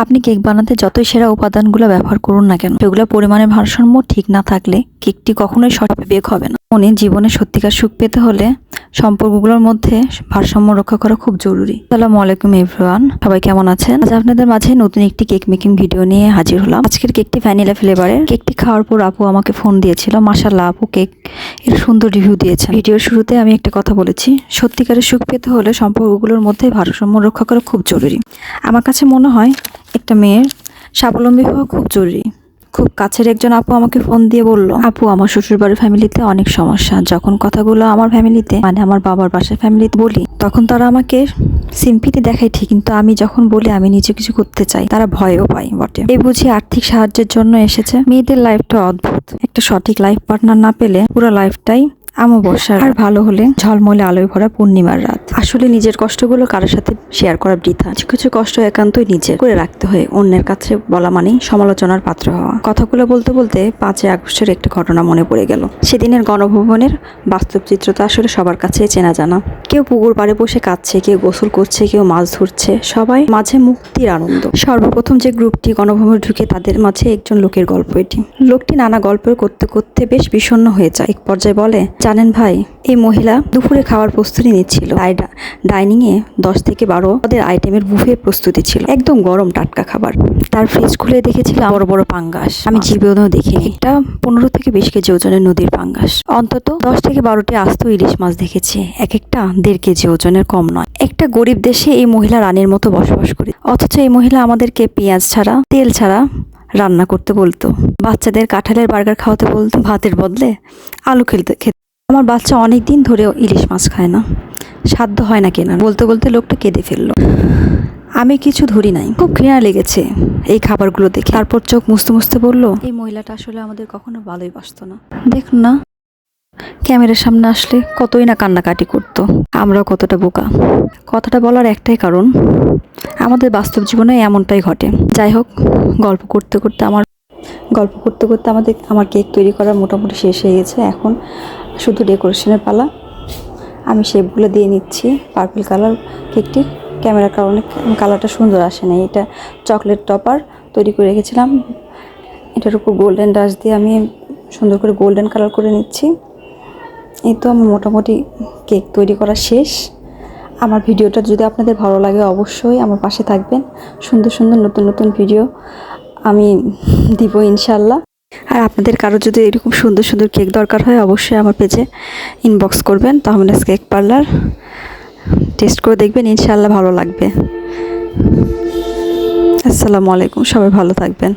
আপনি কেক বানাতে যতই সেরা উপাদানগুলো ব্যবহার করুন না কেন, সেগুলো পরিমাণের ভারসাম্য ঠিক না থাকলে কেকটি কখনোই সঠিক বেক হবে না। জীবনে সত্যিকার সুখ পেতে হলে সম্পর্কগুলোর মধ্যে ভারসাম্য রক্ষা করা খুব জরুরি। আসসালামু আলাইকুম এভরিওয়ান, সবাই কেমন আছেন? আজ আপনাদের মাঝে নতুন একটি কেক মেকিং ভিডিও নিয়ে হাজির হলাম। আজকের কেকটি ভ্যানিলা ফ্লেভারের। কেকটি খাওয়ার পর আপু আমাকে ফোন দিয়েছিল। মাশাআল্লাহ, আপু কেক এর সুন্দর রিভিউ দিয়েছেন। ভিডিওর শুরুতে আমি একটা কথা বলেছি, সত্যিকারের সুখ পেতে হলে সম্পর্কগুলোর মধ্যে ভারসাম্য রক্ষা করা খুব জরুরি। আমার কাছে মনে হয় একটা মেয়ের স্বাবলম্বী হওয়া খুব জরুরি। খুব কাছের একজন আপু আমাকে ফোন দিয়ে বলল, আপু আমার শ্বশুরবাড়ির ফ্যামিলিতে অনেক সমস্যা। যখন কথাগুলো আমার ফ্যামিলিতে, মানে আমার বাবার বাসার ফ্যামিলিতে বলি, তখন তারা আমাকে সিম্পিতি দেখায় ঠিক, কিন্তু আমি যখন বলি আমি নিজে কিছু করতে চাই, তারা ভয়ও পায় বটে। এই বুঝি আর্থিক সাহায্যের জন্য এসেছে। মেয়েদের লাইফটা অদ্ভুত। একটা সঠিক লাইফ পার্টনার না পেলে পুরো লাইফটাই অমাবস্যার, আর ভালো হলে ঝলমলে আলোয় ভরা পূর্ণিমার রাত। আসলে নিজের কষ্টগুলো কারোর সাথে শেয়ার করা বৃথা। কিছু কিছু কষ্ট একান্তই নিজের করে রাখতে হয়। অন্যের কাছে বলা মানেই সমালোচনার পাত্র হওয়া। কথাগুলো বলতে বলতে 5ই আগস্টের একটা ঘটনা মনে পড়ে গেল। সেদিনের গণভবনের বাস্তব চিত্র তো আসলে সবার কাছে চেনা জানা। কেউ পুকুর পাড়ে বসে কাঁদছে, কেউ গোসল করছে, কেউ মাছ ধরছে, সবাই মাঝে মুক্তির আনন্দ। সর্বপ্রথম যে গ্রুপটি গণভবনে ঢুকে, তাদের মাঝে একজন লোকের গল্প এটি। লোকটি নানা গল্প করতে করতে বেশ বিষণ্ণ হয়ে যায়। এক পর্যায়ে বলে, জানেন ভাই, এই মহিলা দুপুরে খাওয়ার প্রস্তুতি নিচ্ছিল। ডাইনিংয়ে 10 থেকে 12 পদের আইটেমের বুফে প্রস্তুতি ছিল। একদম গরম টাটকা খাবার। তার ফ্রিজ খুলে দেখেছিলাম বড় বড় পাঙ্গাস। আমি জীবনেও দেখিনি। একটা 15 থেকে 20 কেজি ওজনের নদীর পাঙ্গাস। অন্তত 10 থেকে 12টি আস্ত ইলিশ মাছ দেখেছি। এক একটা 1.5 কেজি ওজনের কম নয়। একটা গরিব দেশে এই মহিলা রানীর মতো বসবাস করে, অথচ এই মহিলা আমাদেরকে পেঁয়াজ ছাড়া, তেল ছাড়া রান্না করতে বলতো। বাচ্চাদের কাঁঠালের বার্গার খাওয়াতে বলতো, ভাতের বদলে আলু খেতে। আমার বাচ্চা অনেক দিন ধরেও ইলিশ মাছ খায় না, সাধ্য হয় না কেনার। বলতে বলতে লোকটা কেঁদে ফেললো। আমি কিছু ধরি নাই। খুব ঘৃণা লেগেছে এই খাবারগুলো দেখে। তারপর চোখ মুছতে মুছতে বলল, এই মহিলাটা আসলে আমাদের কখনো ভালোই বাসতো না। দেখুন না, ক্যামেরার সামনে আসলে কতই না কান্নাকাটি করতো। আমরাও কতটা বোকা। কথাটা বলার একটাই কারণ, আমাদের বাস্তব জীবনে এমনটাই ঘটে। যাই হোক, গল্প করতে করতে আমার কেক তৈরি করা মোটামুটি শেষ হয়ে গেছে। এখন শুধু ডেকোরেশনের পালা। আমি শেপগুলো দিয়ে নিচ্ছি। পার্পল কালার কেকটি ক্যামেরার কারণে কালারটা সুন্দর আসে না। এটা চকলেট টপার তৈরি করে রেখেছিলাম। এটার উপর গোল্ডেন ডাস্ট দিয়ে আমি সুন্দর করে গোল্ডেন কালার করে নিচ্ছি। এই তো আমার মোটামুটি কেক তৈরি করা শেষ। আমার ভিডিওটা যদি আপনাদের ভালো লাগে, অবশ্যই আমার পাশে থাকবেন। সুন্দর সুন্দর নতুন নতুন ভিডিও আমি দিব ইনশাল্লাহ। আর আপনাদের কারো যদি এরকম সুন্দর সুন্দর কেক দরকার হয়, অবশ্যই আমার পেজে ইনবক্স করবেন। তাহলে কেক পার্লার টেস্ট করে দেখবেন, ইনশাল্লাহ ভালো লাগবে। আসসালামু আলাইকুম, সবাই ভালো থাকবেন।